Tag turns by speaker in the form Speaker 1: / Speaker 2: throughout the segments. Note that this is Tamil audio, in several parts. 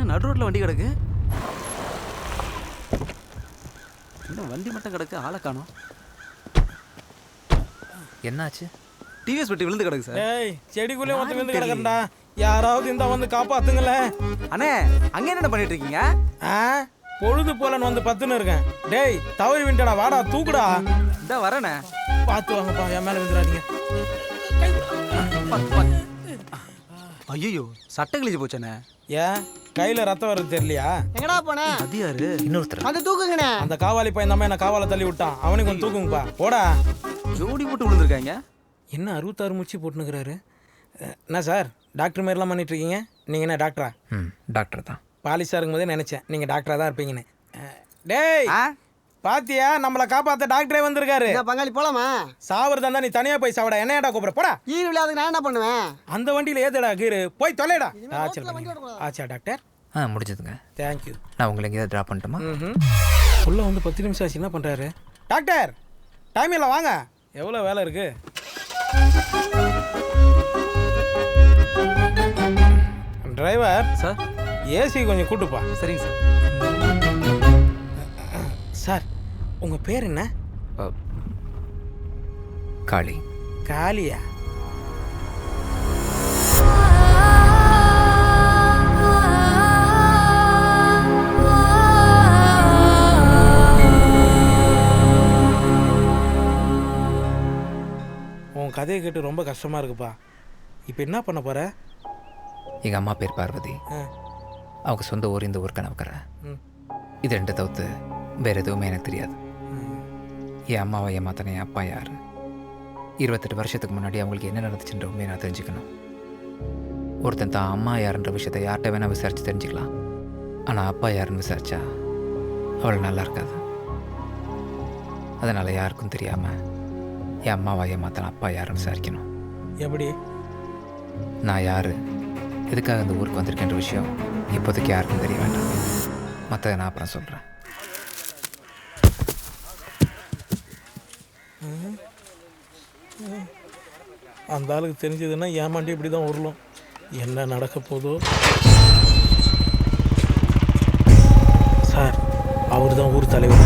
Speaker 1: என்ன நடு ரோட்ல வண்டி கிடக்கு? இன்னும் வண்டி மட்டும் கிடக்கு, ஆளை காணோம்.
Speaker 2: என்னாச்சு?
Speaker 1: டிவிஎஸ் பெட்டி விழுந்து கிடக்கு சார்.
Speaker 3: ஏய், செடிக்குள்ளே வந்து விழுந்து கிடக்குறா. யாராவது இந்த வந்து காப்பாத்துங்களேன்.
Speaker 1: அண்ணே, அங்க என்ன பண்ணிட்டு இருக்கீங்க?
Speaker 3: பொழுது போலன்னு வந்து பத்துன்னு இருக்கேன். டேய், தவறி விண்டடா, வாடா தூக்குடா.
Speaker 1: இந்த வரேண்ணே.
Speaker 3: பார்த்து வாங்கப்பா, என் மேல விழுந்துடாதீங்க.
Speaker 1: ஐயோ, சட்டை கிழிச்சு போச்சேண்ணே.
Speaker 3: ஏன் கையில ரத்தம் வருது தெரியலையா?
Speaker 4: எங்கடா போனே?
Speaker 1: அது யாரு?
Speaker 2: இன்னொருத்தர்.
Speaker 4: அது தூக்குங்கண்ணே.
Speaker 3: அந்த காவாலி பையன் தான் என்ன காவால தள்ளி விட்டான். அவனுக்கு கொஞ்சம் தூக்குங்கப்பா. போடா.
Speaker 1: ஜோடி போட்டு விழுந்திருக்காங்க.
Speaker 3: என்ன 66 முடிச்சு போட்டுனுக்குறாரு? என்ன சார் டாக்டர் மாரிலாம் பண்ணிட்டு இருக்கீங்க? நீங்க என்ன டாக்டரா?
Speaker 2: டாக்டர் தான்.
Speaker 3: பாலிஷா இருக்கும்போதே நினைச்சேன் நீங்க டாக்டரா தான் இருப்பீங்கன்னு. டேய், பாத்தியா நம்மளை காப்பாத்த டாக்டரே வந்திருக்காரு.
Speaker 4: பங்காளி போலாமா?
Speaker 3: சாவறதா இருந்தா நீ தனியா போய் சாவடா. என்னடா கூப்பிட போடா.
Speaker 4: ஈடு இல்லாத நான் என்ன பண்ணுவேன்?
Speaker 3: அந்த வண்டியில ஏதடா கீரு போய் தொலைடா. ஆச்சா டாக்டர்?
Speaker 2: முடிஞ்சதுங்க.
Speaker 3: தேங்க்யூ.
Speaker 2: நான் உங்களை எங்கேயாவது ட்ராப் பண்ணட்டுமா?
Speaker 3: உள்ள வந்து 10 நிமிஷம் ஆச்சு. என்ன பண்றாரு டாக்டர்? டைம் இல்லை, வாங்க. எவ்வளோ வேலை இருக்கு? டிரைவர்
Speaker 1: சார்,
Speaker 3: ஏசி கொஞ்சம் கூட்டுப்பா.
Speaker 1: சரிங்க சார்.
Speaker 3: சார், உங்க பேர் என்ன?
Speaker 2: காளி.
Speaker 3: காளியா? உன் கதையை கேட்டு ரொம்ப கஷ்டமா இருக்குப்பா. இப்போ என்ன பண்ண போற?
Speaker 2: எங்கள் அம்மா பேர் பார்வதி. அவங்க சொந்த ஊர் இந்த ஊருக்கு நவுக்கிறேன். இது 2 தவிர்த்து வேறு எதுவுமே எனக்கு தெரியாது. என் அம்மாவை ஏமாத்தானே என் அப்பா யார், 28 வருஷத்துக்கு முன்னாடி அவங்களுக்கு என்ன நடந்துச்சுன்ற உண்மையை நான் தெரிஞ்சுக்கணும். ஒருத்தன் தான் அம்மா யாருன்ற விஷயத்தை யார்கிட்ட வேணால் விசாரித்து தெரிஞ்சுக்கலாம். ஆனால் அப்பா யாருன்னு விசாரித்தா அவ்வளோ நல்லா இருக்காது. அதனால் யாருக்கும் தெரியாமல் என் அம்மாவை ஏமாத்தான அப்பா யாருன்னு விசாரிக்கணும்.
Speaker 3: எப்படி?
Speaker 2: நான் யார், எதுக்காக இந்த ஊருக்கு வந்திருக்கேன்ற விஷயம் இப்போதைக்கு யாருக்கும் தெரிய வேண்டாம். மற்றதை நான் அப்புறம் சொல்கிறேன்.
Speaker 3: அந்த ஆளுக்கு தெரிஞ்சதுன்னா ஏமாண்டி இப்படி தான் உருளும். என்ன நடக்க போதோ. சார், அவர் தான் ஊர் தலைவர்.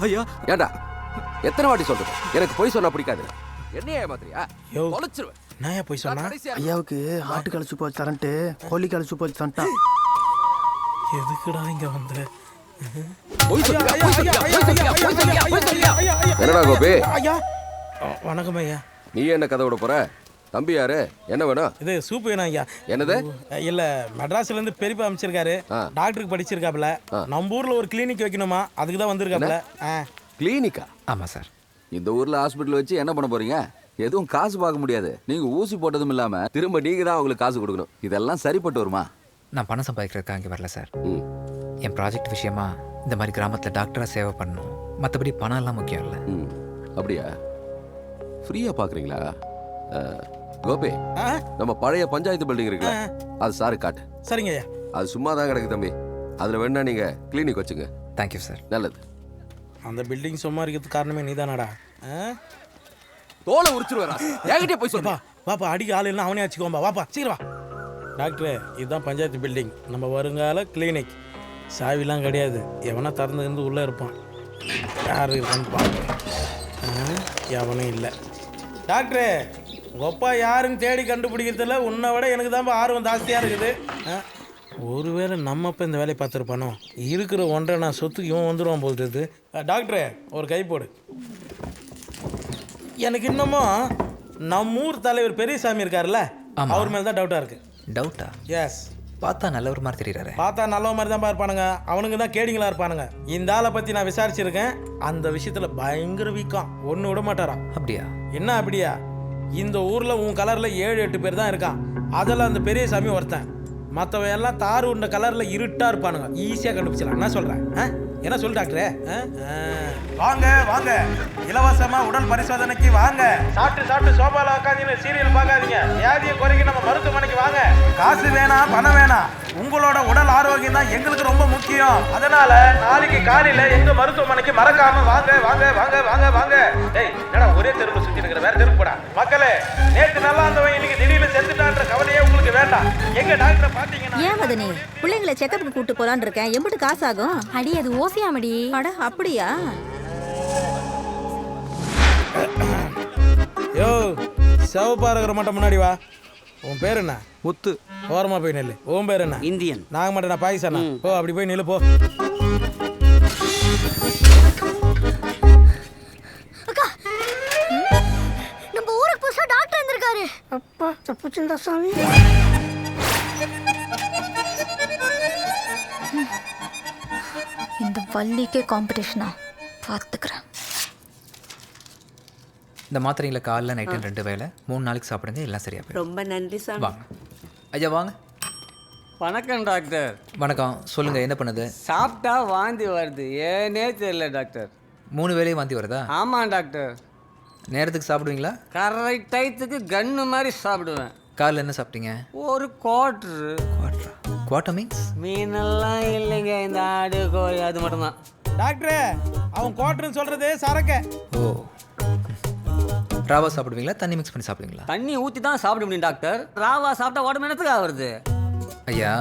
Speaker 1: ஐயா,
Speaker 5: ஏண்டா எத்தனை வாட்டி சொல்றது எனக்கு போய் சொன்னா பிடிக்காது. என்னையா ஏமாத்திரியா? தொலைச்சிருவேன்.
Speaker 3: நான் போய் சொன்னா
Speaker 4: ஐயாவுக்கு ஆட்டு கழிச்சு போச்சு தரன்ட்டு கோழி கழிச்சு போச்சு தரண்டா.
Speaker 3: எதுக்குடா இங்க வந்த?
Speaker 5: என்னடா கோபி?
Speaker 3: வணக்கம் ஐயா.
Speaker 5: நீ என்ன கதை விட போற? தம்பி யாரு? என்ன வேணும்?
Speaker 3: இது சூப் வேணும் ஐயா.
Speaker 5: என்னது?
Speaker 3: இல்ல, மெட்ராஸ்ல இருந்து பெரியப்பா அமைச்சிருக்காரு. டாக்டருக்கு படிச்சிருக்காப்ல. நம்ம ஊர்ல ஒரு கிளினிக் வைக்கணுமா, அதுக்கு தான் வந்திருக்காப்ல.
Speaker 5: கிளினிக்கா?
Speaker 2: ஆமாம் சார்.
Speaker 5: இந்த ஊர்ல ஹாஸ்பிட்டல் வச்சு என்ன பண்ண போறீங்க? எதுவும் காசு பார்க்க முடியாது. நீங்க ஊசி போட்டதும் இல்லாம திரும்ப நீங்க தான் அவங்களுக்கு காசு கொடுக்கணும். இதெல்லாம் சரிப்பட்டு வருமா?
Speaker 2: நான் பணம் சம்பாதிக்கிறதுக்காக இங்கே வரல சார். என் ப்ராஜெக்ட் விஷயமா இந்த மாதிரி கிராமத்தில் டாக்டராக சேவை பண்ணணும். மற்றபடி பணம் எல்லாம் முக்கியம் இல்லை.
Speaker 5: அப்படியா? ஃப்ரீயா பாக்குறீங்களா? கோபி, நம்ம பழைய பஞ்சாயத்து பில்டிங் இருக்குல்ல, அது சாரு காட்டு.
Speaker 3: சரிங்க ஐயா.
Speaker 5: அது சும்மா தான் கிடக்கு தம்பி. அதுல வேணா நீங்க கிளினிக் வச்சுங்க.
Speaker 2: Thank you sir.
Speaker 5: நல்லது.
Speaker 3: அந்த பில்டிங் சும்மா இருக்கிறதுக்கு காரணமே நீதானடா.
Speaker 5: தோலை உரிச்சிருவாரா? என்கிட்டே போய் சொல்லுப்பா.
Speaker 3: வாப்பா, அடிக்க ஆள் இல்லைன்னா அவனே வச்சுக்கோம்பா. வாப்பா சீக்கிரம் வா. டாக்டர், இதுதான் பஞ்சாயத்து பில்டிங், நம்ம வருங்கால கிளினிக். சாவிலாம் கிடையாது. எவனா திறந்து இருந்து உள்ளே இருப்பான். யார் இருக்கான்னு பார்ப்பேன். எவனும் இல்லை. டாக்டரு, உங்கள் அப்பா யாருன்னு தேடி கண்டுபிடிக்கிறதில்ல. உன்னை விட எனக்கு தான் ஆர்வம் ஜாஸ்தியாக இருக்குது. ஒருவேளை நம்ம இப்போ இந்த வேலையை பார்த்துருப்பானோ? இருக்கிற 1.5 நான் சொத்துக்கு இவன் வந்துடுவான் போகுது. டாக்டரு, ஒரு கை போடு. எனக்கு இன்னமும் நம்ம ஊர் தலைவர் பெரியசாமி இருக்காருல்ல, அவர் மேலே தான் டவுட்டாக இருக்குது.
Speaker 2: டவுட்டா?
Speaker 3: எஸ்.
Speaker 2: பார்த்தா நல்லவர் மாதிரி தெரியுறாரு.
Speaker 3: பார்த்தா நல்ல மாதிரி தான் இருப்பானுங்க. அவனுங்க தான் கேடிங்களா இருப்பானுங்க. இந்த ஆளை பற்றி நான் விசாரிச்சிருக்கேன். அந்த விஷயத்தில் பயங்கர வீக்கம். ஒன்று விட மாட்டாராம்.
Speaker 2: அப்படியா?
Speaker 3: என்ன அப்படியா? இந்த ஊரில் உன் கலரில் 7-8 பேர் தான் இருக்கான். அதில் அந்த பெரியசாமி ஒருத்தன். மற்றவன் எல்லாம் தாறு உண்ட கலரில் இருட்டாக இருப்பானுங்க. ஈஸியாக கண்டுபிடிச்சலாம். என்ன சொல்கிறேன்? என்ன சொல்லு டாக்டரே? வாங்க வாங்க, இலவசமா உடல் பரிசோதனைக்கு வாங்க. சாப்பிட்டு சோபால உட்காந்து சீரியல் பார்க்காதீங்க. வியாதியை குறைக்க நம்ம மருத்துவமனைக்கு வாங்க. காசு வேணாம், பணம் வேணாம். உங்களோட உடல் ஆரோக்கியம் தான் எங்களுக்கு ரொம்ப முக்கியம். அதனால நாளைக்கு காலையில எங்க மருத்துவமனைக்கு மறக்காம வாங்க வாங்க வாங்க வாங்க வாங்க. டேய் என்னடா ஒரே தெருவுல சுத்தி இருக்கிற, வேற தெருக்கு போடா. மக்களே, நேத்து நல்லா இருந்தவன் இன்னைக்கு திடீர்னு செத்துட்டான்ற கவலையே உங்களுக்கு வேண்டாம். எங்க டாக்டரை பாத்தீங்கன்னா
Speaker 6: ஏன் மதனி பிள்ளைங்களை செக்கப்புக்கு கூட்டு போலான்னு இருக்கேன். எம்பிட்டு காசு ஆகும்?
Speaker 7: அடி அது ஓசியாமடி.
Speaker 6: அட அப்படியா?
Speaker 3: யோ சிவப்பா இருக்கிற மட்டும் முன்னாடி வா. உன் பேர் என்ன?
Speaker 1: முத்து.
Speaker 3: ஓரமா போய் நில்லு. உன் பேர் என்ன?
Speaker 1: இந்தியன்.
Speaker 3: நாங்க மட்டும் நான் பாகிஸ்தானா? போ அப்படி போய் நில்லு போ.
Speaker 7: அக்கா, நம்ம ஊருக்கு புதுசா டாக்டர் வந்திருக்காரு.
Speaker 4: அப்பா தப்புச்சுடா சாமி.
Speaker 6: இந்த வள்ளிக்கே காம்படிஷனா? பார்த்துக்கிறேன்.
Speaker 2: இந்த மாத்திரைங்களை காலைல நைட்டு 2 வேளை 3 நாளைக்கு சாப்பிடுங்க, எல்லாம் சரியா போயிடும்.
Speaker 8: ரொம்ப நன்றி சாமி.
Speaker 2: வாங்க ஐயா வாங்க.
Speaker 9: வணக்கம் டாக்டர்.
Speaker 2: வணக்கம். சொல்லுங்கள், என்ன பண்ணுது?
Speaker 9: சாப்பிட்டா வாந்தி வருது, ஏனே தெரியல டாக்டர்.
Speaker 2: 3 வேளையும் வாந்தி வருதா?
Speaker 9: ஆமாம் டாக்டர்.
Speaker 2: நேரத்துக்கு சாப்பிடுவீங்களா?
Speaker 9: கரெக்ட் டயத்துக்கு கன்று மாதிரி சாப்பிடுவேன்.
Speaker 2: காலைல என்ன சாப்பிட்டீங்க?
Speaker 9: ஒரு குவாட்ரு.
Speaker 2: Quarter means?
Speaker 9: மீனெல்லாம் இல்லைங்க, இந்த ஆடு கோழி அது மட்டும்தான்.
Speaker 3: டாக்டரே, அவன் குவார்டர்னு சொல்றது சரக்கு.
Speaker 2: ஓ, ராவா சாப்பிடுவீங்களா, தண்ணி மிக்ஸ் பண்ணி சாப்பிடுவீங்களா?
Speaker 9: தண்ணி ஊற்றி தான் சாப்பிட முடியும் டாக்டர். ராவா சாப்பிட்டா உடம்பு என்னத்துக்கு ஆகுறது?
Speaker 2: ஐயா,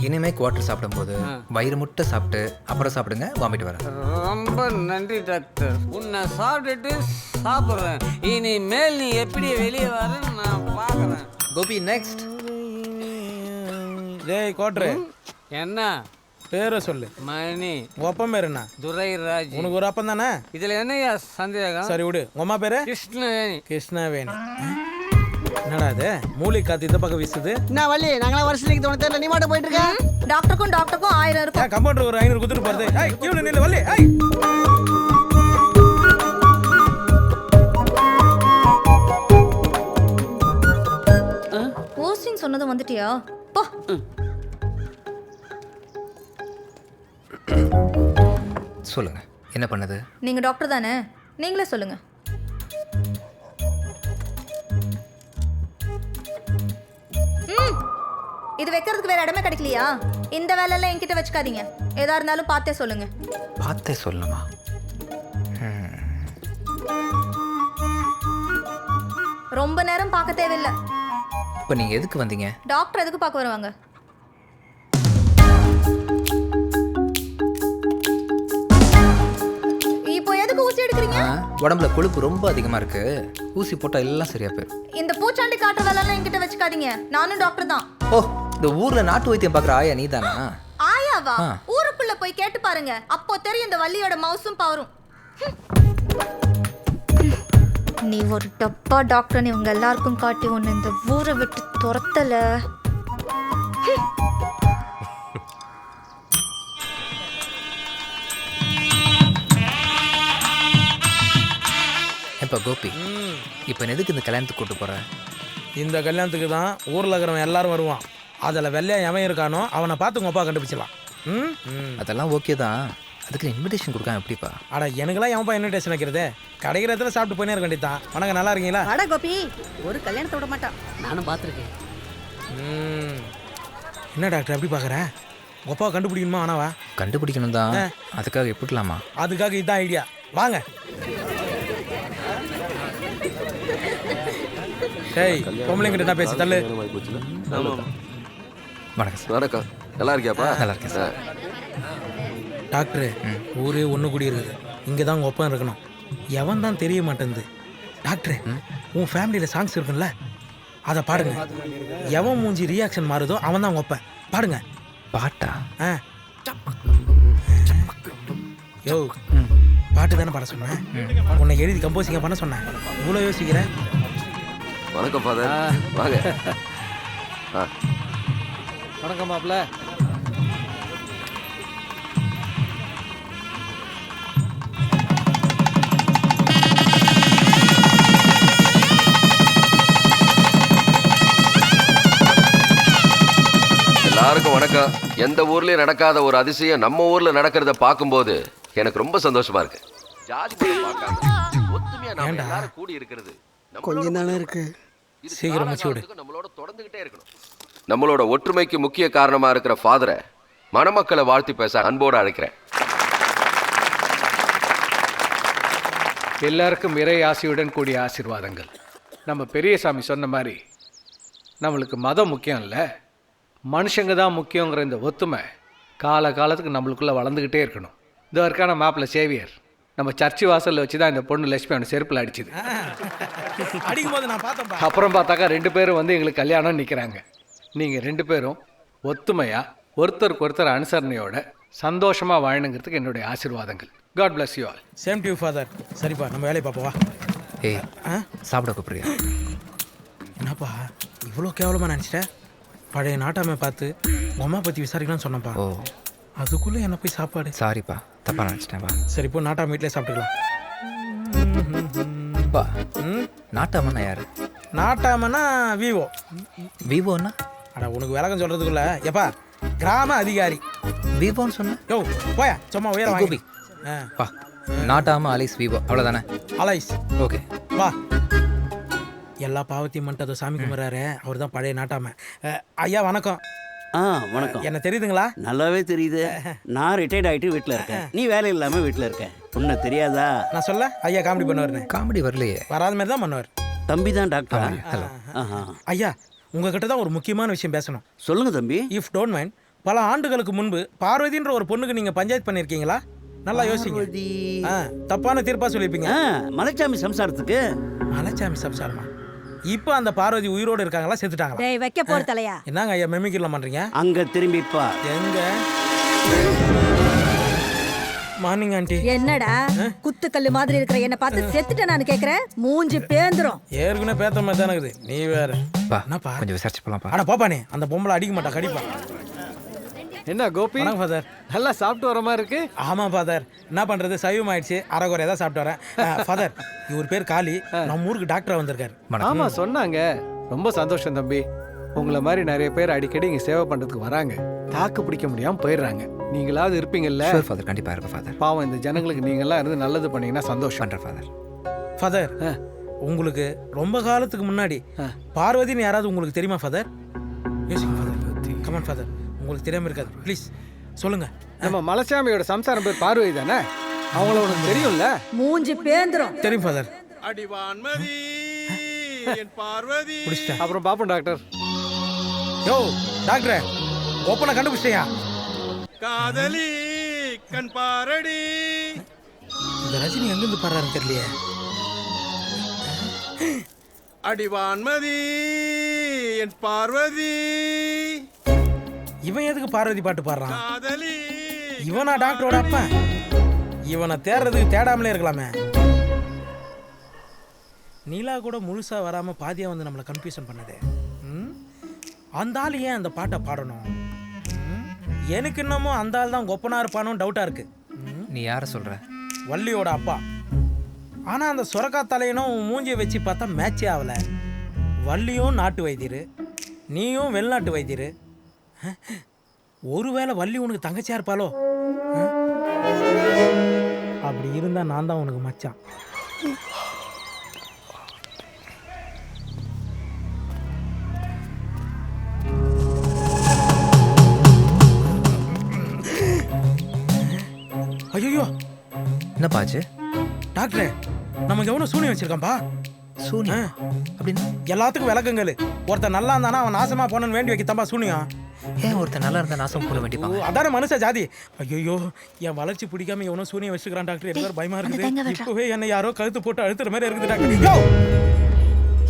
Speaker 2: இனிமே குவார்ட்டர் சாப்பிடும்போது வயிறு முட்டை சாப்பிட்டு அப்புறம் சாப்பிடுங்க, வாமிட் வராது.
Speaker 9: ரொம்ப நன்றி டாக்டர். உன்னை சாப்பிட்டுட்டு சாப்பிட்றேன். இனிமேல் நீ எப்படி வெளியே வரேன்னு நான் பார்க்குறேன்.
Speaker 2: கோபி நெக்ஸ்ட்.
Speaker 3: டேய் குவார்டரு,
Speaker 9: என்ன
Speaker 3: பேரை சொல்லு.
Speaker 9: மணி.
Speaker 3: உங்க அப்பன் பேர் என்ன?
Speaker 9: துரைராஜ்.
Speaker 3: உனக்கு ஒரு அப்பன் தானே?
Speaker 9: இதுல என்னையா சந்தேகம்?
Speaker 3: சரி விடு. உங்க அம்மா பேரு?
Speaker 9: கிருஷ்ணவேணி.
Speaker 3: கிருஷ்ணவேணி. என்னடா இது மூலி காத்து இந்த பக்கம் வீசுது?
Speaker 4: நான் வள்ளி, நாங்களாம் வருஷத்துக்கு தோணு தெரியல, நீ மாட்ட போயிட்டு இருக்க.
Speaker 6: டாக்டருக்கும் 1000 இருக்கும்.
Speaker 3: கம்பவுண்டர் ஒரு 500 குத்துட்டு போறது. ஏய் கீழ நில்லு வள்ளி. ஏய்
Speaker 6: போஸ்டிங் சொன்னதும் வந்துட்டியா? போ.
Speaker 2: சொல்லுங்க, என்ன பண்ணுது?
Speaker 6: நீங்க டாக்டர் தானே, நீங்களே சொல்லுங்க. இது வைக்கிறதுக்கு வேற இடமே கிடைக்கலையா? இந்த வேலையெல்லாம் என்கிட்ட வச்சுக்காதீங்க. எதா இருந்தாலும் பார்த்தே சொல்லுங்க.
Speaker 2: பார்த்தே சொல்லணுமா?
Speaker 6: ரொம்ப நேரம் பார்க்க தேவையில்லை.
Speaker 2: இப்போ நீங்கள் எதுக்கு வந்தீங்க?
Speaker 6: டாக்டர் எதுக்கு பார்க்க வருவாங்க? இப்போ எதுக்கு ஊசி எடுக்கிறீங்க?
Speaker 2: உடம்புல கொழுப்பு ரொம்ப அதிகமாக இருக்கு, ஊசி போட்டால் எல்லாம் சரியா போயிடும்.
Speaker 6: இந்த பூச்சாண்டி காட்டுற வேலையெல்லாம் என்கிட்ட வச்சுக்காதீங்க. நானும் டாக்டர் தான்.
Speaker 2: ஓ, இந்த ஊரில் நாட்டு வைத்தியம் பார்க்குற ஆயா நீ தானா?
Speaker 6: ஆயாவா? ஊருக்குள்ள போய் கேட்டு பாருங்க, அப்போ தெரியும் இந்த வள்ளியோட மவுசும் பவரும். நீ ஒரு டப்பா டாக்டர்னு இவங்க எல்லாருக்கும் காட்டி ஒன்று இந்த ஊரை விட்டு துரத்தல.
Speaker 2: இப்போ கோபி, இப்போ எதுக்கு இந்த கல்யாணத்துக்கு கூட்டு போகிறேன்?
Speaker 3: இந்த கல்யாணத்துக்கு தான் ஊரில் இருக்கிறவன் எல்லாரும் வருவான். அதில் வெள்ளையா எவன் இருக்கானோ அவனை பார்த்து உங்கள் அப்பா கண்டுபிடிச்சலாம்.
Speaker 2: அதெல்லாம் ஓகே தான், அதுக்கு இன்விடேஷன் கொடுக்காம எப்படிப்பா?
Speaker 3: அட எனக்கெல்லாம் எவன்ப்பா இன்விடேஷன் வைக்கிறது? கிடைக்கிற இடத்துல சாப்பிட்டு போயினே இருக்க வேண்டியதான். வணக்கம், நல்லா இருக்கீங்களா?
Speaker 8: அட கோபி, ஒரு கல்யாணத்தை விட மாட்டான். நானும் பார்த்துருக்கேன்.
Speaker 3: என்ன டாக்டர் எப்படி பார்க்குறேன்? உங்கள் அப்பாவை கண்டுபிடிக்கணுமா? ஆனாவா
Speaker 2: கண்டுபிடிக்கணும் தான், அதுக்காக எப்படிலாமா?
Speaker 3: அதுக்காக இதுதான் ஐடியா. வாங்க. டேய் பொம்பளைங்கிட்ட என்ன பேசி தள்ளு.
Speaker 2: வணக்கம் சார்.
Speaker 5: வணக்கம். நல்லா இருக்கியாப்பா?
Speaker 2: நல்லா இருக்கேன் சார்.
Speaker 3: டாக்டரு, ஊரே ஒன்று கூடி இருக்குது. இங்கே தான் உங்கள் ஒப்பம் இருக்கணும். எவன் தான் தெரிய மாட்டேங்குது. டாக்டரு, உன் ஃபேமிலியில் சாங்ஸ் இருக்குல்ல, அதை பாடுங்க. எவன் மூஞ்சி ரியாக்ஷன் மாறுதோ அவன் தான் உங்கள் ஒப்பன். பாடுங்க.
Speaker 2: பாட்டா?
Speaker 3: யோ, பாட்டு தானே பாட சொன்னேன். உன்னை எழுதி கம்போசிங்க பண்ண சொன்னேன். இவ்வளோ யோசிக்கிறேன்.
Speaker 5: வணக்கம் ஃபாதர். வாங்க.
Speaker 9: வணக்கம் மாப்பிள்ள.
Speaker 5: எல்லாருக்கும் வணக்கம். எந்த ஊர்லயும் நடக்காத ஒரு அதிசயம் நம்ம ஊர்ல நடக்கிறத பார்க்கும்போது எனக்கு ரொம்ப சந்தோஷமா இருக்கு. ஜாதி மதம் பார்க்காம ஒத்துமையா நாம எல்லாரும் கூடி இருக்கிறது
Speaker 4: கொஞ்சம் தானே இருக்கு.
Speaker 3: சீக்கிரம் முடிச்சு விடு.
Speaker 5: நம்மளோட தொடர்ந்துகிட்டே இருக்கணும். நம்மளோட ஒற்றுமைக்கு முக்கிய காரணமா இருக்கிற ஃபாதரை மணமக்களை வாழ்த்தி பேச அன்போடு அழைக்கிறேன்.
Speaker 10: எல்லாருக்கும் இறை ஆசியுடன் கூடிய ஆசீர்வாதங்கள். நம்ம பெரியசாமி சொன்ன மாதிரி நம்மளுக்கு மதம் முக்கியம் இல்லை, மனுஷங்க தான் முக்கியங்கிற இந்த ஒத்துமை காலத்துக்கு நம்மளுக்குள்ளே வளர்ந்துக்கிட்டே இருக்கணும். இதோ இருக்கான மாப்பிள்ளை சேவியர் நம்ம சர்ச்சு வாசலில் வச்சு தான் இந்த பொண்ணு லட்சுமி அவனை செருப்பில் அடிச்சுது.
Speaker 3: அடிக்கும் போது நான் பார்த்தேன்.
Speaker 10: அப்புறம் பார்த்தாக்கா 2 பேரும் வந்து எங்களுக்கு கல்யாணம் நிற்கிறாங்க. நீங்கள் 2 பேரும் ஒத்துமையாக ஒருத்தருக்கு ஒருத்தர் அனுசரணையோட சந்தோஷமாக வாழணுங்கிறதுக்கு என்னுடைய ஆசீர்வாதங்கள். God bless you all.
Speaker 3: Same to you father. சரிப்பா, நம்ம வேலையை பார்ப்போம்.
Speaker 2: ஏய் சாப்பிட கூப்பிடுறியா?
Speaker 3: என்னப்பா இவ்வளோ கேவலமாக நினச்சிட்டேன்? பழைய நாட்டாமை பார்த்து உங்கள் அம்மா பற்றி விசாரிக்கலாம்னு சொன்னப்பா.
Speaker 2: ஓ
Speaker 3: அதுக்குள்ளே என்ன போய் சாப்பாடு?
Speaker 2: சாரிப்பா, தப்பாக நினச்சிட்டேன். வா
Speaker 3: சரி, இப்போ நாட்டாமை வீட்டிலே சாப்பிட்டுக்கலாம்.
Speaker 2: பா நாட்டாமண்ணா யாரு?
Speaker 3: நாட்டாமன்னா விவோ.
Speaker 2: விவோன்னா?
Speaker 3: அட உனக்கு விளக்கம் சொல்கிறதுக்குள்ள எப்பா கிராம அதிகாரி.
Speaker 2: விவோன்னு சொன்னேன்.
Speaker 3: யோ போயா, சும்மா உயர வாங்கி.
Speaker 2: பா நாட்டாம அலைஸ் விவோ அவ்வளோதானே?
Speaker 3: அலைஸ்.
Speaker 2: ஓகே
Speaker 3: வா. எல்லா பாவத்தையும் மட்டும் அதை சாமி கும்பிட்றாரு, அவர் தான் பழைய நாட்டாம. ஐயா வணக்கம்.
Speaker 9: வணக்கம்.
Speaker 3: என்ன தெரியுதுங்களா?
Speaker 9: நல்லாவே தெரியுது. நான் ரிட்டையர்ட் ஆகிட்டு வீட்டில் இருக்கேன், நீ வேலை இல்லாமல் வீட்டில் இருக்கேன். உன்னை தெரியாதா?
Speaker 3: நான் சொல்ல ஐயா காமெடி பண்ணுவார்னு.
Speaker 2: காமெடி வரலையே,
Speaker 3: வராத மாதிரி தான் பண்ணுவார்.
Speaker 9: தம்பி தான் டாக்டர்.
Speaker 2: ஹலோ.
Speaker 3: ஐயா உங்ககிட்ட தான் ஒரு முக்கியமான விஷயம் பேசணும்.
Speaker 9: சொல்லுங்க தம்பி.
Speaker 3: இஃப் டோன்ட் மைண்ட், பல ஆண்டுகளுக்கு முன்பு பார்வதின்ற ஒரு பொண்ணுக்கு நீங்கள் பஞ்சாயத்து பண்ணியிருக்கீங்களா? நல்லா யோசிங்க. தப்பான தீர்ப்பா சொல்லியிருப்பீங்க.
Speaker 9: மலைச்சாமி சம்சாரத்துக்கு.
Speaker 3: மலைச்சாமி சம்சாரமா? இப்போ அந்த பார்வதி உயிரோடு இருக்காங்களா செத்துட்டாங்களா?
Speaker 8: டேய் வைக்க போற தலையா.
Speaker 3: என்னங்க ஐயா மெமிக்கிரலாம் பண்றீங்க?
Speaker 9: அங்க திரும்பிப்பா.
Speaker 3: எங்க? Morning aunty.
Speaker 8: என்னடா குத்துக்கல்லு மாதிரி இருக்கிற என்ன பார்த்து செத்துட்டேன் நான் கேக்குறேன். மூஞ்சி பேந்துரும்.
Speaker 3: ஏற்கனவே பேத்த மாதிரி தானே இருக்குது. நீ வேற.
Speaker 2: பா
Speaker 3: என்னப்பா
Speaker 2: கொஞ்சம் விசாரிச்சு போலாம்ப்பா.
Speaker 3: அட பாப்பானே, அந்த பொம்பளை அடிக்க மாட்டா, கடிப்பா.
Speaker 10: என்ன கோபி,
Speaker 3: வணக்கம் ஃபாதர்.
Speaker 10: நல்லா சாப்பிட்டு வர மாதிரி இருக்கு.
Speaker 3: ஆமாம் ஃபாதர், என்ன பண்ணுறது, சைவம் ஆயிடுச்சு, அரைக்குறையாக தான் சாப்பிட்டு வரேன். ஃபாதர் இவர் பேர் காளி, நம்ம ஊருக்கு டாக்டராக வந்திருக்காரு.
Speaker 10: ஆமாம் சொன்னாங்க. ரொம்ப சந்தோஷம் தம்பி. உங்களை மாதிரி நிறைய பேர் அடிக்கடி இங்கே சேவை பண்ணுறதுக்கு வராங்க, தாக்கு பிடிக்க முடியாமல் போயிடுறாங்க. நீங்களாவது இருப்பீங்கல்ல?
Speaker 2: ஃபாதர் கண்டிப்பாக இருப்பேன் ஃபாதர்.
Speaker 10: பாவம் இந்த ஜனங்களுக்கு நீங்களாம் இருந்து நல்லது பண்ணீங்கன்னா சந்தோஷம்.
Speaker 2: பண்ணுறேன் ஃபாதர்.
Speaker 3: ஃபாதர் உங்களுக்கு ரொம்ப காலத்துக்கு முன்னாடி பார்வதின்னு யாராவது உங்களுக்கு தெரியுமா ஃபாதர்? யோசிங்க ஃபாதர். கமான் ஃபாதர், உங்களுக்கு தெரியாமல் இருக்காது, ப்ளீஸ் சொல்லுங்க.
Speaker 10: நம்ம மலைச்சாமியோட சம்சாரம் பேர் பார்வதி தானே? அவங்கள உனக்கு தெரியும்ல?
Speaker 8: மூஞ்சி பேந்துரும்.
Speaker 3: தெரியும் ஃபாதர்.
Speaker 11: அடிவான்மதி என் பார்வதி.
Speaker 3: பிடிச்சிட்டேன்.
Speaker 10: அப்புறம் பாப்போம் டாக்டர்.
Speaker 3: யோ டாக்டர், ஓப்பனாக கண்டுபிடிச்சிட்டியா?
Speaker 11: காதலி கண் பாரடி.
Speaker 3: இந்த ரஜினி எங்கிருந்து பாடுறாருன்னு தெரியலையே.
Speaker 11: அடிவான்மதி என் பார்வதி.
Speaker 3: இவன் எதுக்கு பார்வதி பாட்டு பாடுறான்?
Speaker 11: காதலி.
Speaker 3: இவனா டாக்டரோட அப்பா? இவனை தேடுறதுக்கு தேடாமலே இருக்கலாமே. நீலா கூட முழுசா வராம பாதியா வந்து நம்மளை கன்ஃபியூஷன் பண்ணது. அந்த ஆள் ஏன் அந்த பாட்டை பாடணும்? எனக்கு இன்னமும் அந்த ஆள் தான் கொப்பனா இருப்பானு டவுட்டா இருக்கு.
Speaker 2: நீ யாரை சொல்ற?
Speaker 3: வள்ளியோட அப்பா. ஆனா அந்த சுரக்கா தலையனும் மூஞ்சியை வச்சு பார்த்தா மேட்சே ஆகல. வள்ளியும் நாட்டு வைத்தியர், நீயும் வெளிநாட்டு வைத்தியர். ஒருவேளை வள்ளி உனக்கு தங்கச்சியா இருப்பாளோ? அப்படி இருந்தா நான் தான் உனக்கு மச்சான். ஐயோ
Speaker 2: என்னப்பாச்சு?
Speaker 3: டாக்டரே, நமக்கு எவனோ சூனியம் வச்சிருக்கான்பா.
Speaker 2: சூனியம் அப்படின்னு?
Speaker 3: எல்லாத்துக்கும் விளக்குங்கள். ஒருத்தன் நல்லா இருந்தானா அவன் நாசமா போனன்னு வேண்டி வைக்கத்தாம்பா சூனியம்.
Speaker 2: ஏன் ஒருத்தர் நல்லா இருந்தா நாசம் போட வேண்டிப்பாங்க?
Speaker 3: அதான மனுஷ ஜாதி. ஐயோ என் வளர்ச்சி பிடிக்காம எவனோ சூனியம் வச்சுக்கிறான் டாக்டர். எனக்கு பயமா இருக்குது. இப்பவே என்ன யாரோ கழுத்து போட்டு அழுத்துற மாதிரி இருக்குது டாக்டர்.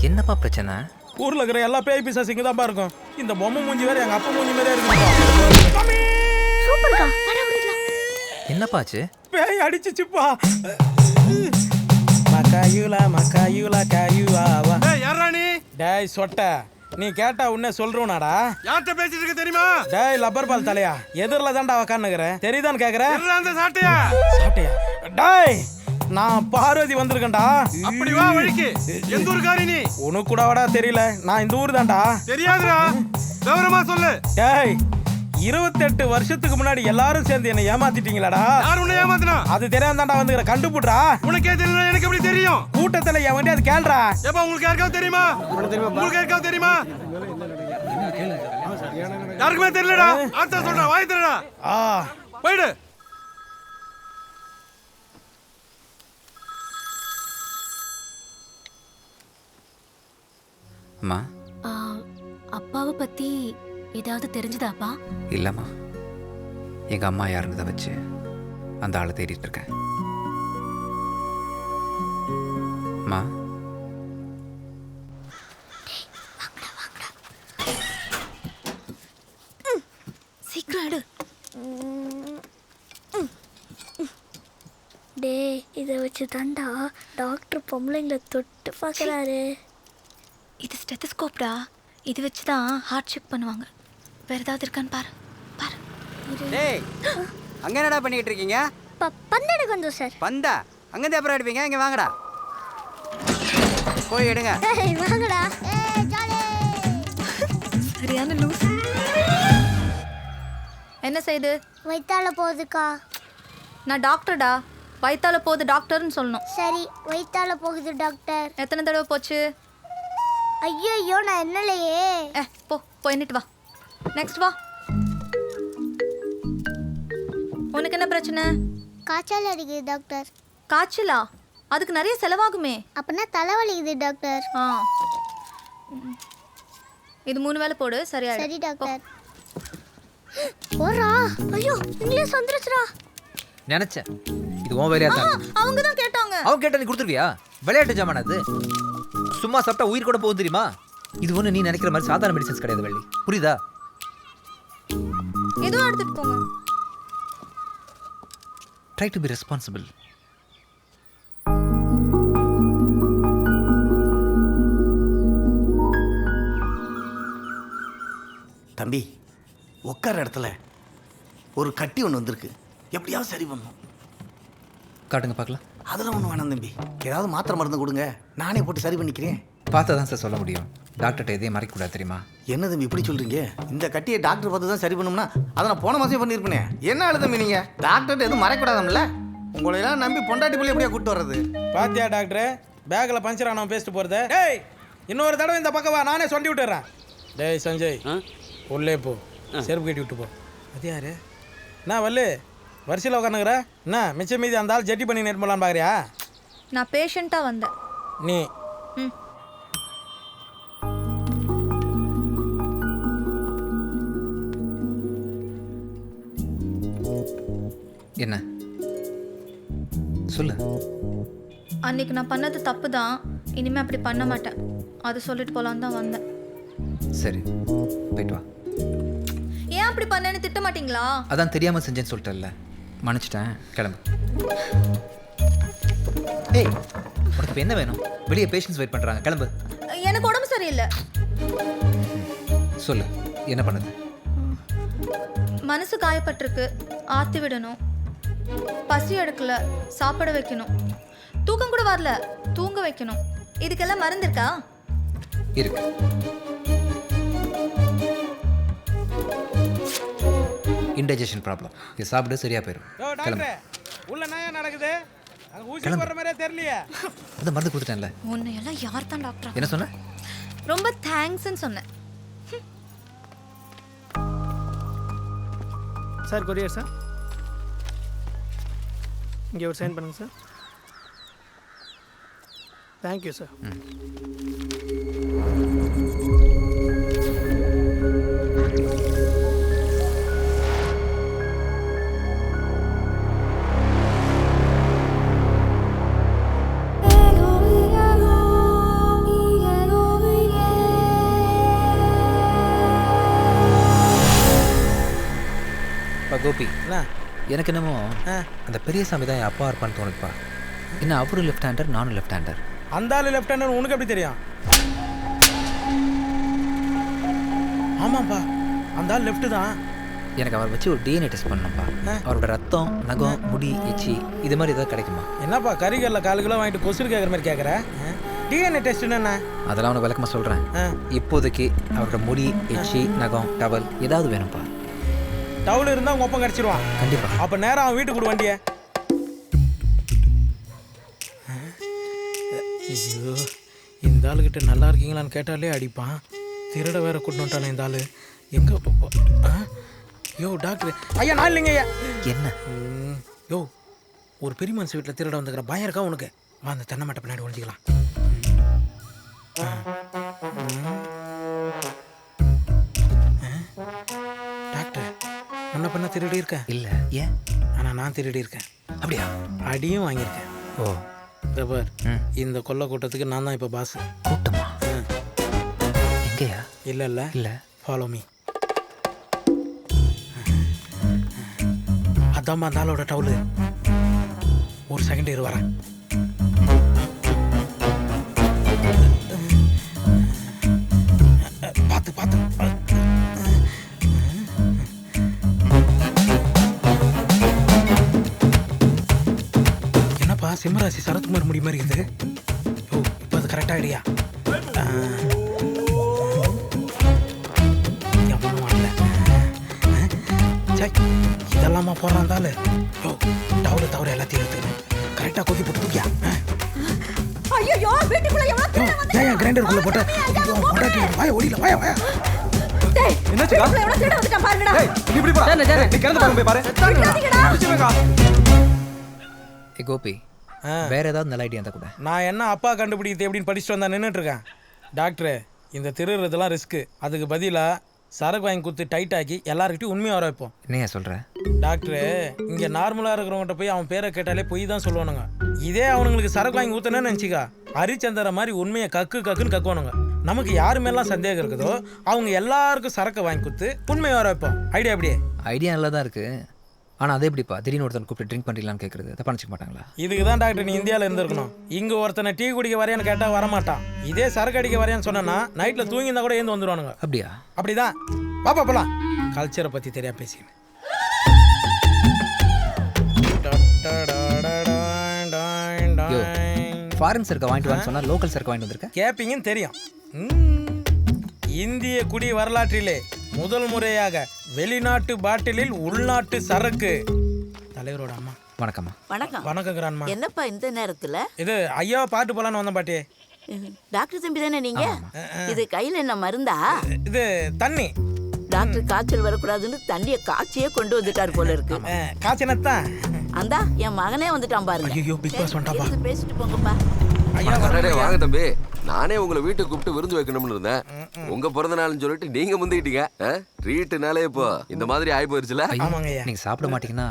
Speaker 2: என்னப்பா பிரச்சனை?
Speaker 3: ஊர்ல இருக்கிற எல்லா பேய் பிசாசு இங்க தான்ப்பா இருக்கும். இந்த பொம்மை மூஞ்சி வேற எங்க அப்பா மூஞ்சி மாதிரியே இருக்கு.
Speaker 2: என்னப்பாச்சு?
Speaker 3: பேய் அடிச்சுச்சுப்பா. மக்காயுலா மக்காயுலா காயுவாவா.
Speaker 11: டேய் யாரா நீ?
Speaker 3: டேய் சொட்ட, நீ கேட்டா உன்ன சொல்றோனாடா.
Speaker 11: யார்கிட்ட பேசிட்டு இருக்க தெரியுமா?
Speaker 3: டேய் லப்பர் பால் தலையா, எதிரில தான்டா உக்காந்துக்கிறேன், தெரியுதான்னு கேக்குறேன்.
Speaker 11: அந்த சாட்டையா?
Speaker 3: சாட்டையா? டேய் நான் பார்வதி வந்திருக்கேன்டா.
Speaker 11: அப்படி வா வழிக்கு. எந்த ஊருக்காரி நீ?
Speaker 3: உனக்கு கூடவாடா தெரியல, நான் இந்த ஊர் தான்டா.
Speaker 11: தெரியாதுடா, கௌரவமா சொல்லு.
Speaker 3: டேய் 28 வருஷத்துக்கு முன்னாடி எல்லாரும் சேர்ந்து என்ன ஏமாத்திட்டீங்களாடா.
Speaker 11: யார் உன்னை ஏமாத்தினா?
Speaker 3: அது தெரியாம தான்டா வந்துக்கிற, கண்டுபிடுறா.
Speaker 11: உனக்கே தெரியல, எனக்கு எப்படி தெரியும்?
Speaker 3: கூட்டத்துல எவன்டே அது கேள்றா.
Speaker 11: ஏப்பா உங்களுக்கு யாருக்காவது தெரியுமா? உங்களுக்கு யாருக்காவது தெரியுமா? யாருக்குமே தெரியலடா. ஆன்சர் சொல்றா, வாய் தரடா. போயிடு.
Speaker 2: அம்மா.
Speaker 7: அப்பாவை பத்தி ஏதாவது தெரிஞ்சதாப்பா?
Speaker 2: இல்லைம்மா, எங்கள் அம்மா யாருன்றதை வச்சு அந்த ஆளை தேடிட்டு இருக்கேன். அம்மா.
Speaker 7: சீக்கிரம் எடு. டே, இதை வச்சு தாண்டா டாக்டர் பொம்பளைங்களை தொட்டு பார்க்குறாரு. இது ஸ்டெத்தஸ்கோப்டா. இது வச்சு தான் ஹார்ட் செக் பண்ணுவாங்க. வேறு ஏதாவது இருக்கான்னு பாரு. பாரு.
Speaker 1: டேய், அங்க என்னடா பண்ணிட்டு இருக்கீங்க?
Speaker 7: பந்து எடுக்க வந்தோம் சார்.
Speaker 1: பந்தா? அங்கேருந்து அப்புறம் எடுப்பீங்க. இங்கே வாங்கடா, போய் எடுங்க.
Speaker 7: வாங்கடா.
Speaker 6: சரியான லூஸ். என்ன செய்யுது?
Speaker 7: வயித்தால போகுதுக்கா.
Speaker 6: நான் டாக்டர்டா. வயித்தால போகுது டாக்டர்னு சொல்லணும்.
Speaker 7: சரி, வயித்தால போகுது டாக்டர்.
Speaker 6: எத்தனை தடவை போச்சு?
Speaker 7: ஐயோ, நான் என்னலையே.
Speaker 6: போய் நிட்டு வா. நெக்ஸ்ட் வா. உனக்கு என்ன பிரச்சனை?
Speaker 7: காய்ச்சல் அடிக்குது டாக்டர்.
Speaker 6: காய்ச்சலா? அதுக்கு நிறைய செலவாகுமே.
Speaker 7: அப்படின்னா தலைவலிக்குது டாக்டர்.
Speaker 6: இது 3 வேளை போடு, சரியா?
Speaker 7: சரி டாக்டர். ஓரா, ஐயோ, இங்கிலீஷ் வந்துருச்சுடா.
Speaker 2: நினைச்சேன் இது உன் வேலையா தான்.
Speaker 6: அவங்க தான் கேட்டாங்க.
Speaker 2: அவங்க கேட்ட நீ கொடுத்துருவியா? விளையாட்டு ஜாமான் அது. சும்மா சாப்பிட்டா உயிர் கூட போகும் தெரியுமா? இது ஒன்று நீ நினைக்கிற மாதிரி சாதாரண மெடிசன்ஸ் கிடையாது வள்ளி, புரியுதா?
Speaker 6: எதுவும் எடுத்துட்டு போங்க.
Speaker 2: Try to be responsible.
Speaker 4: தம்பி, உட்கார இடத்துல ஒரு கட்டி ஒன்று வந்திருக்கு. எப்படியாவது சரி பண்ணும்.
Speaker 2: காட்டுங்க பார்க்கலாம்.
Speaker 4: அதெல்லாம் ஒன்றும் வேணாம் தம்பி. ஏதாவது மாத்திரை மருந்து கொடுங்க, நானே போட்டு சரி பண்ணிக்கிறேன்.
Speaker 2: பார்த்தா தான் சார் சொல்ல முடியும். டாக்டர்கிட்ட எதையும் மறைக்கக்கூடாது தெரியுமா?
Speaker 4: என்ன தம்பி இப்படி சொல்கிறீங்க? இந்த கட்டியை டாக்டர் பார்த்து தான் சரி பண்ணணும்னா அதை நான் போன மாதம் பண்ணியிருப்பேனே. என்ன ஆளு தம்பி நீங்கள்? டாக்டர்கிட்ட எதுவும் மறைக்கூடாதுல்ல? உங்களையெல்லாம் நம்பி பொண்டாட்டி பிள்ளை எப்படியா கூப்பிட்டு வர்றது?
Speaker 3: பாத்தியா டாக்டர், பேக்கில் பஞ்சர் ஆனவன் பேசிட்டு போகிறத. டேய், இன்னொரு தடவை இந்த பக்கம் வா, நானே சொல்லி விட்டுறேன். டேய் சஞ்சய், உள்ளே போ, செருப்பு கட்டி விட்டு போ. அது யாரு? என்ன வல்லு வரிசையில் உட்காந்துக்கிற? என்ன மிச்சம் மீதி அந்த ஆள் ஜட்டி பண்ணி நேட் பண்ணலான்னு பார்க்குறியா?
Speaker 6: நான் பேஷண்ட்டாக வந்தேன்.
Speaker 3: நீ
Speaker 2: என்ன சொல்லு.
Speaker 6: அன்னைக்கு நான் பண்ணது தப்பு தான். இனிமேல் அப்படி பண்ண மாட்டேன். அது சொல்லிட்டு போகலான்னு தான் வந்தேன்.
Speaker 2: சரி, போயிட்டு வா.
Speaker 6: ஏன் அப்படி பண்ணேன்னு திட்ட மாட்டீங்களா?
Speaker 2: அதான் தெரியாமல் செஞ்சேன்னு சொல்லிட்டேன்ல, மன்னிச்சிட்டேன், கிளம்பு. ஏய், உனக்கு இப்போ என்ன வேணும்? வெளியே பேஷண்ட்ஸ் வெயிட் பண்ணுறாங்க, கிளம்பு.
Speaker 6: எனக்கு உடம்பு சரியில்லை.
Speaker 2: சொல்லு, என்ன பண்ணுது?
Speaker 6: மனசு காயப்பட்டிருக்கு, ஆற்றி விடணும். பசி எடுக்கல, சாப்பிட வைக்கணும். தூக்கம் கூட வரல, தூங்க வைக்கணும். இதுக்கெல்லாம் மருந்து இருக்கா?
Speaker 2: இருக்கு. இன்டைஜஷன் ப்ராப்ளம். இது சாப்பிட சரியா போயிடும். கிளம்பு.
Speaker 3: உள்ள என்ன நடக்குது? அங்க ஊசி போடுற மாதிரியே தெரியலையே.
Speaker 2: அந்த மருந்து கொடுத்துட்டேன்ல.
Speaker 6: உன்னை எல்லாம் யார் தான் டாக்டர்?
Speaker 2: என்ன சொன்ன?
Speaker 6: ரொம்ப தேங்க்ஸ்ன்னு சொன்னேன்.
Speaker 4: சார் கொரியர் சார், இங்கே ஒரு சைன் பண்ணுங்க சார். Thank you sir.
Speaker 2: கோபி, எனக்கு என்னமோ அந்த பெரியசாமி தான் என் அப்பா இருப்பான்னு தோணுதுப்பா. என்ன அவரு லெஃப்ட் ஹேண்டர், நானும் லெஃப்ட் ஹேண்டர்.
Speaker 3: அந்த ஆளு லெஃப்ட் ஹேண்டர் உனக்கு எப்படி தெரியும்? ஆமாப்பா, அந்த ஆள் லெஃப்ட் தான்.
Speaker 2: எனக்கு அவரை வச்சு ஒரு டிஎன்ஏ டெஸ்ட் பண்ணணும்ப்பா. அவரோட ரத்தம், நகம், முடி, எச்சி இது மாதிரி ஏதாவது கிடைக்குமா?
Speaker 3: என்னப்பா கறிகளில் 4 கிலோ வாங்கிட்டு கொசுறு கேட்குற மாதிரி கேட்குற? டிஎன்ஏ டெஸ்ட் என்ன?
Speaker 2: அதெல்லாம் உனக்கு விளக்கமாக சொல்கிறேன். இப்போதைக்கு அவரோட முடி, எச்சி, நகம், டவல் ஏதாவது வேணும்ப்பா.
Speaker 3: டவுல் இருந்தால் உங்கள் ஒப்பம் கிடச்சிருவான்
Speaker 2: கண்டிப்பாக.
Speaker 3: அப்போ நேரம் அவன் வீட்டுக்கு கொடு வண்டியை. ஐயோ, இந்த ஆளுகிட்ட நல்லா இருக்கீங்களான்னு கேட்டாலே அடிப்பான். திருட வேற கூட்டு வந்துட்டானே இந்த ஆள். எங்கே யோ டாக்டர் ஐயா நான் இல்லைங்க ஐயா.
Speaker 2: என்ன
Speaker 3: யோ ஒரு பெரிய மனுஷன் வீட்டில் திருட வந்துக்கிற பயம் இருக்கா உனக்கு? வா அந்த தென்னை மட்டை பின்னாடி ஒழிஞ்சிக்கலாம். டாக்டர் முன்ன பண்ண திருடி இருக்கேன்.
Speaker 2: இல்லை ஏன்?
Speaker 3: ஆனால் நான் திருடி இருக்கேன்.
Speaker 2: அப்படியா?
Speaker 3: அடியும் வாங்கியிருக்கேன்.
Speaker 2: ஓ
Speaker 3: பிரபர் இந்த கொல்லை கூட்டத்துக்கு நான் தான் இப்போ பாஸ்.
Speaker 2: கூட்டமா? எங்கேயா?
Speaker 3: இல்லை இல்லை
Speaker 2: இல்லை.
Speaker 3: Follow me. அதாம்மா அந்த ஆளோட டவுலு. ஒரு செகண்ட் இரு வரேன். பார்த்து பார்த்து. என்னப்பா சிம்மராசி சரத்குமார் முடி மாதிரி இருக்குது. ஓ இப்போ அது கரெக்டாக ஐடியா. எவனும் வரல. சரி இதெல்லாமா போடுறான் இருந்தாலும் யோ டவுரு தவறு எல்லாத்தையும் எடுத்துக்கணும். கரெக்டாக கொக்கி போட்டு தூக்கியா.
Speaker 8: ஐயோ வீட்டுக்குள்ள
Speaker 3: ஏன் கிரைண்டருக்குள்ள போட்டு வாய ஓடில வாய வாய.
Speaker 8: என்னாச்சுடா? எவ்வளவு திருட வந்துட்டான் பாருங்கடா.
Speaker 1: இப்படி பா. நீ கிளந்து பாருங்க போய் பாரு.
Speaker 2: ஏ கோபி, வேற ஏதாவது நல்ல ஐடியா இருந்தா கூட.
Speaker 3: நான் என்ன அப்பா கண்டுபிடிக்கிறது எப்படின்னு படிச்சுட்டு வந்தா நின்றுட்டு இருக்கேன். டாக்டரு இந்த திருடுறதுலாம் ரிஸ்க்கு. அதுக்கு பதிலாக சரக்கு வாங்கி கொடுத்து டைட் ஆக்கி எல்லாருக்கிட்டையும் உண்மையாக வர வைப்போம்.
Speaker 2: என்னையா சொல்ற?
Speaker 3: டாக்டரு இங்கே நார்மலாக இருக்கிறவங்ககிட்ட போய் அவன் பேரை கேட்டாலே பொய் தான் சொல்லுவானுங்க. இதே அவனுங்களுக்கு சரக்கு வாங்கி ஊற்றணும்னு நினச்சிக்கா ஹரிச்சந்திர மாதிரி உண்மையை கக்குன்னு கக்குவானுங்க. நமக்கு யாரு மேலாம் சந்தேகம் இருக்குதோ அவங்க எல்லாருக்கும் சரக்கு வாங்கி கொடுத்து உண்மையை வர வைப்போம். ஐடியா அப்படியே?
Speaker 2: ஐடியா நல்லா தான் இருக்கு. ஆனால் அதே எப்படிப்பா திடீர்னு ஒருத்தன் கூப்பிட்டு ட்ரிங்க் பண்ணிடலான்னு கேட்குறது தப்பா நினச்சிக்க மாட்டாங்களா?
Speaker 3: இதுக்கு தான் டாக்டர் நீ இந்தியாவில் இருந்திருக்கணும். இங்கே ஒருத்தனை டீ குடிக்க வரையான்னு கேட்டால் வரமாட்டான். இதே சரக்கு அடிக்க வரையான்னு சொன்னா நைட்டில் தூங்கியிருந்தா கூட ஏந்து வந்துடுவானுங்க.
Speaker 2: அப்படியா?
Speaker 3: அப்படிதான். பாப்பா போலாம். கல்ச்சரை பற்றி தெரியா பேசினேன்.
Speaker 2: ஃபாரின் சரக்கு வாங்கிட்டு வான்னு சொன்னா லோக்கல் சரக்கு வாங்கிட்டு வந்திருக்கேன்.
Speaker 3: கேப்பீங்கன்னு தெரியும். இந்திய குடி வரலாற்றிலே முதல் முறையாக வெளிநாட்டு பாட்டிலில் உள்நாட்டு சரக்கு. தலைவரோட அம்மா.
Speaker 2: வணக்கம்மா.
Speaker 12: வணக்கம்.
Speaker 3: வணக்கங்கிறான்மா.
Speaker 12: என்னப்பா இந்த நேரத்துல?
Speaker 3: இது ஐயாவை பாட்டு போலான்னு வந்தேன் பாட்டி.
Speaker 12: டாக்டர் தம்பி தானே நீங்க? இது கையில என்ன மருந்தா?
Speaker 3: இது தண்ணி.
Speaker 12: டாக்டர் காய்ச்சல் வரக்கூடாதுன்னு தண்ணியை காய்ச்சியே கொண்டு வந்துட்டாரு போல இருக்கு.
Speaker 3: காய்ச்சனத்தான்.
Speaker 12: அந்தா என் மகனே வந்துட்டான் பாருங்க.
Speaker 3: ஐயோ பிக் பாஸ் வந்துட்டாப்பா.
Speaker 12: பேசிட்டு போங்கப்பா.
Speaker 5: வாங்க தம்பி. நானே உங்களை வீட்டுக்கு கூப்பிட்டு விருந்து வைக்கணும்னு இருந்தேன். உங்க பிறந்த நாள்னு சொல்லிட்டு நீங்க முந்திக்கிட்டீங்க. ட்ரீட்னாலே இப்போ இந்த மாதிரி ஆகி போயிருச்சுல.
Speaker 2: நீங்க சாப்பிட மாட்டீங்கன்னா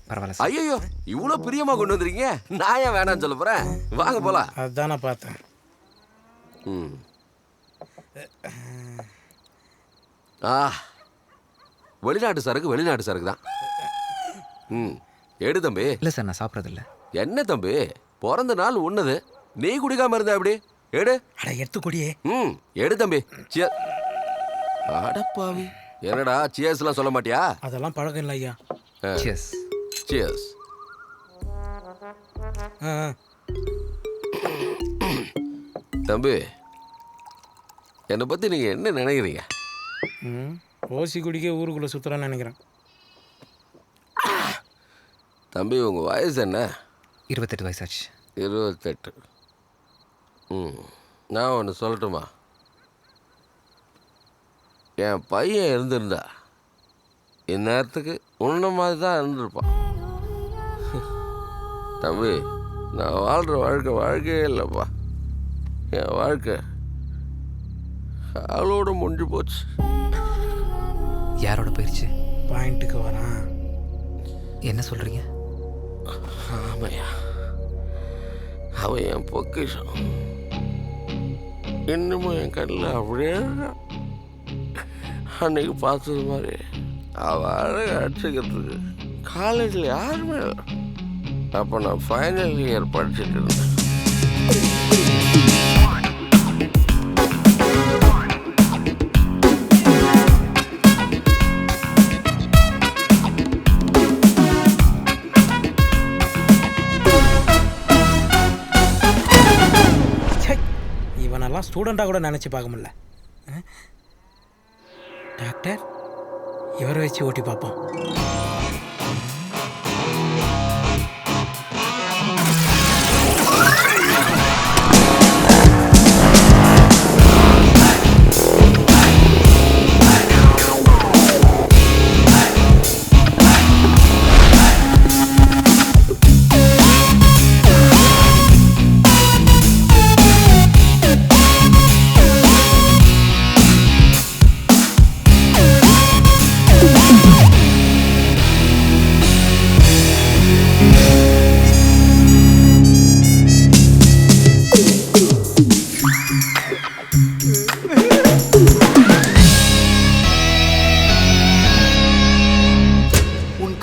Speaker 2: பரவாயில்ல.
Speaker 5: ஐயோ இவ்வளவு பிரியமா கொண்டு வந்துருக்கீங்க. நான் ஏன் வேணாம்னு சொல்ல போறேன். வாங்க போலாம்.
Speaker 3: அதான் நான் பார்த்தேன்.
Speaker 5: வெளிநாட்டு சரக்கு தான். எடு தம்பி.
Speaker 2: இல்லை சார் நான் சாப்பிட்றது இல்லை.
Speaker 5: என்ன தம்பி பிறந்த நாள் உன்னது நீ குடிக்காம இருந்தா எப்படி? எடு.
Speaker 3: அட எடுத்து குடியே.
Speaker 5: எடு தம்பி. அடப்பாவி என்னடா சியர்ஸ்லாம் சொல்ல மாட்டியா?
Speaker 3: அதெல்லாம் பழக்கம் இல்லை ஐயா.
Speaker 2: சியர்ஸ்.
Speaker 5: சியர்ஸ். தம்பி என்னை பத்தி நீங்க என்ன நினைக்கிறீங்க?
Speaker 3: ஓசி குடிக்க ஊருக்குள்ள சுத்துறான்னு நினைக்கிறேன்.
Speaker 5: தம்பி உங்க வயசு என்ன?
Speaker 2: 28 வயசாச்சு.
Speaker 5: 28. நான் ஒன்று சொல்லட்டுமா? என் பையன் இருந்திருந்தா இந்நேரத்துக்கு உன்ன மாதிரி தான் இருந்திருப்பான். தம்பி நான் வாழ்கிற வாழ்க்கையே இல்லைப்பா. என் வாழ்க்கை அவளோட முடிஞ்சு போச்சு.
Speaker 2: யாரோட போயிடுச்சு?
Speaker 3: பாயிண்ட்டுக்கு வரான்.
Speaker 2: என்ன சொல்கிறீங்க?
Speaker 5: ஆமையா அவன் என் பொக்கிஷம். இன்னமும் என் கண்ணில் அப்படியே அன்னைக்கு பார்த்தது மாதிரி அவள் அழகை அடிச்சுக்கிறதுக்கு காலேஜில் யாருமே இல்லை. அப்போ நான் ஃபைனல் இயர் படிச்சுட்டு இருந்தேன்.
Speaker 3: இவனெல்லாம் ஸ்டூடெண்ட்டாக கூட நினச்சி பார்க்க முடியல. டாக்டர் இவரை வச்சு ஓட்டி பார்ப்போம்.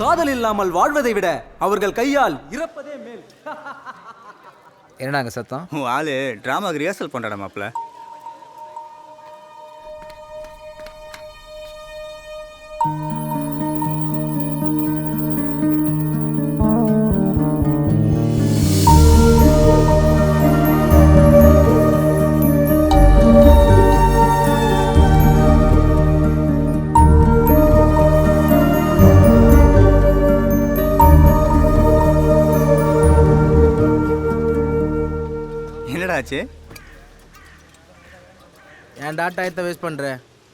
Speaker 1: காதல் இல்லாமல் வாழ்வதை விட அவர்கள் கையால் இறப்பதே மேல்.
Speaker 2: என்னடாங்க சத்தம்?
Speaker 13: உன் ஆளு டிராமாக்கு ரிஹர்சல் பண்ணுறாடா மாப்பிள்ள. என்னடா ஆச்சு?
Speaker 3: ஏன்டா டயத்தை வேஸ்ட் பண்ணுற?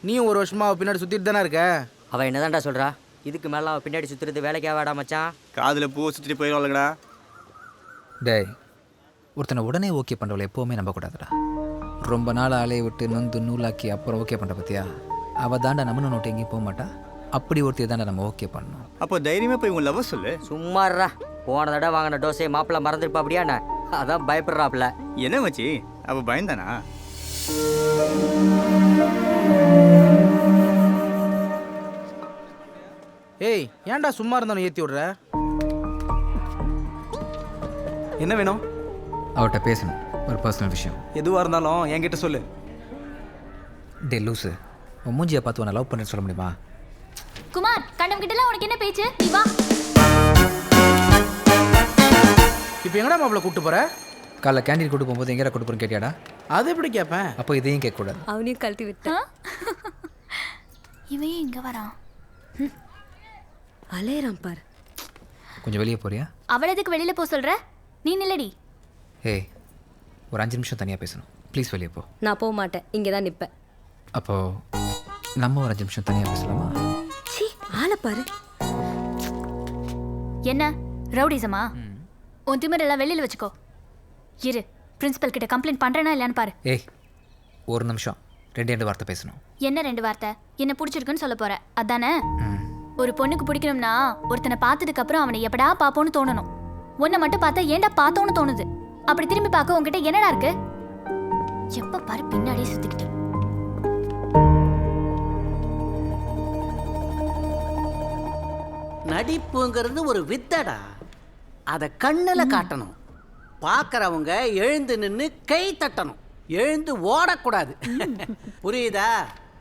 Speaker 3: நீயும் ஒரு வருஷமா அவள் பின்னாடி சுற்றிட்டு தானே இருக்க.
Speaker 14: அவள் என்னதான்டா சொல்கிறா? இதுக்கு மேலே அவள் பின்னாடி சுற்றுறது வேலைக்கே வாடா மச்சான்.
Speaker 13: காதில் பூ சுற்றிட்டு போயிடுவாளுங்கடா.
Speaker 2: டேய், ஒருத்தனை உடனே ஓகே பண்ணுறவளை எப்போவுமே நம்பக்கூடாதுடா. ரொம்ப நாள் ஆளையை விட்டு நொந்து நூலாக்கி அப்புறம் ஓகே பண்ணுற பற்றியா? அவள் தாண்டா நம்ம நோட்டு எங்கேயும் போக மாட்டா. அப்படி ஒருத்தையை தாண்டா நம்ம ஓகே பண்ணணும்.
Speaker 13: அப்போ தைரியமே போய் உன் லவ் சொல்லு.
Speaker 14: சும்மாறா, போன தடவை வாங்கின டோஸை மாப்பிள்ளை மறந்துருப்பா அப்படியாண்ணா? அதான் பயப்படுறாப்புல.
Speaker 13: என்ன மச்சி, அப்போ பயந்தானா?
Speaker 3: ஏய், ஏன்டா சும்மா இருந்தாலும் ஏற்றி விட்ற?
Speaker 1: என்ன வேணும்?
Speaker 2: அவர்கிட்ட பேசணும், ஒரு பர்சனல் விஷயம்.
Speaker 1: எதுவாக இருந்தாலும் என்கிட்ட சொல்லு.
Speaker 2: டே லூஸு, உன் மூஞ்சியை பார்த்து உன்னை லவ் பண்ணுன்னு சொல்ல முடியுமா?
Speaker 7: குமார், கண்டம் கிட்டலாம் உனக்கு என்ன பேச்சு? நீ வா.
Speaker 3: இப்போ எங்கடா மாப்பிள்ள கூப்பிட்டு போற?
Speaker 2: காலைல கேண்டீன் கூட்டு போகும்போது எங்கேயா கூட்டு போகிறேன்னு கேட்டியாடா?
Speaker 3: அது எப்படி கேட்பேன்?
Speaker 2: அப்போ இதையும் கேட்கக்கூடாது.
Speaker 8: அவனையும் கழட்டி விட்டான்.
Speaker 7: இவன் இங்க வரான்.
Speaker 8: அலையறான் பார்.
Speaker 2: கொஞ்சம் வெளியே போறியா?
Speaker 7: அவளை எதுக்கு வெளியில போக சொல்ற? நீ நில்லடி.
Speaker 2: ஏய், ஒரு 5 நிமிஷம் தனியாக பேசணும். ப்ளீஸ் வெளியே போ.
Speaker 8: நான் போக மாட்டேன், இங்கே தான் நிற்பேன்.
Speaker 2: அப்போது நம்ம ஒரு 5 நிமிஷம் தனியாக பேசலாமா?
Speaker 8: சீ, ஆளை பாரு.
Speaker 7: என்ன ரவுடிசமா? உன் திமிரெல்லாம் வெளியில் வச்சுக்கோ. இரு, பிரின்சிபல் கிட்ட கம்ப்ளைண்ட் பண்றேனா இல்லையான்னு பாரு.
Speaker 2: ஏய், ஒரு நிமிஷம், 2 வார்த்தை பேசணும்.
Speaker 7: என்ன 2 வார்த்தை? என்ன பிடிச்சிருக்குன்னு சொல்ல போற அதானே? ஒரு பொண்ணுக்கு பிடிக்கணும்னா ஒருத்தனை பார்த்ததுக்கு அப்புறம் அவனை எப்படா பாப்போன்னு தோணணும். உன்னை மட்டும் பார்த்தா ஏன்டா பார்த்தோன்னு தோணுது. அப்படி திரும்பி பார்க்க உன்கிட்ட என்னடா இருக்கு? எப்ப பாரு பின்னாடியே சுத்திக்கிட்டு.
Speaker 12: நடிப்புங்கிறது ஒரு வித்தடா. அதை கண்ணில் காட்டணும். பார்க்குறவங்க எழுந்து நின்று கை தட்டணும். எழுந்து ஓடக்கூடாது. புரியுதா?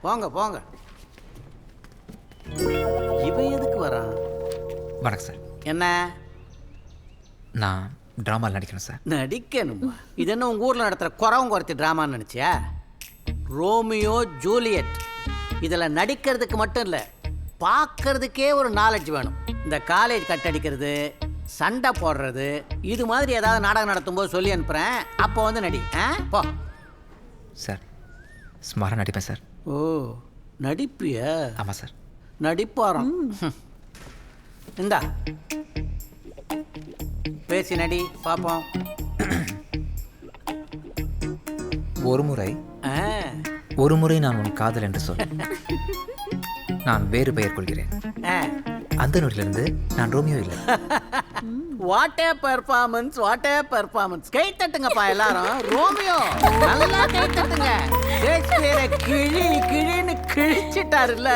Speaker 12: போங்க போங்க. இவன் எதுக்கு வரான்?
Speaker 2: வணக்கம் சார்.
Speaker 12: என்ன?
Speaker 2: நான் ட்ராமாவில் நடிக்கணும் சார்.
Speaker 12: நடிக்கணுமா? இது என்ன உங்கள் ஊரில் நடத்துகிற குறவங்க குறைச்சி ட்ராமான்னு நினச்சியா? Romeo Juliet. இதில் நடிக்கிறதுக்கு மட்டும் இல்லை, பார்க்கறதுக்கே ஒரு நாலேஜ் வேணும். இந்த காலேஜ் கட்டடிக்கிறது, சண்டை போடுறது, இது மாதிரி ஏதாவது நாடகம் நடத்தும்போது சொல்லி அனுப்புகிறேன். அப்போ வந்து நடி. போ
Speaker 2: சார். ஸ்மாராக நடிப்பேன் சார்.
Speaker 12: ஓ, நடிப்பியா?
Speaker 2: ஆமாம் சார்.
Speaker 12: நடிப்பாரம். இந்தா பேசி நடி பார்ப்போம்.
Speaker 2: ஒரு முறை நான் உன் காதல் என்று சொல். நான் வேறு பெயர் கொள்கிறேன். அந்த நொடியிலிருந்து நான் ரோமியோ இல்லை.
Speaker 12: What a performance, what a performance. கை தட்டுங்கப்பா எல்லாரும். ரோமியோ நல்லா கை தட்டுங்க. ஷேக்ஸ்பியரை கிழி கிழின்னு கிழிச்சிட்டாருல்ல.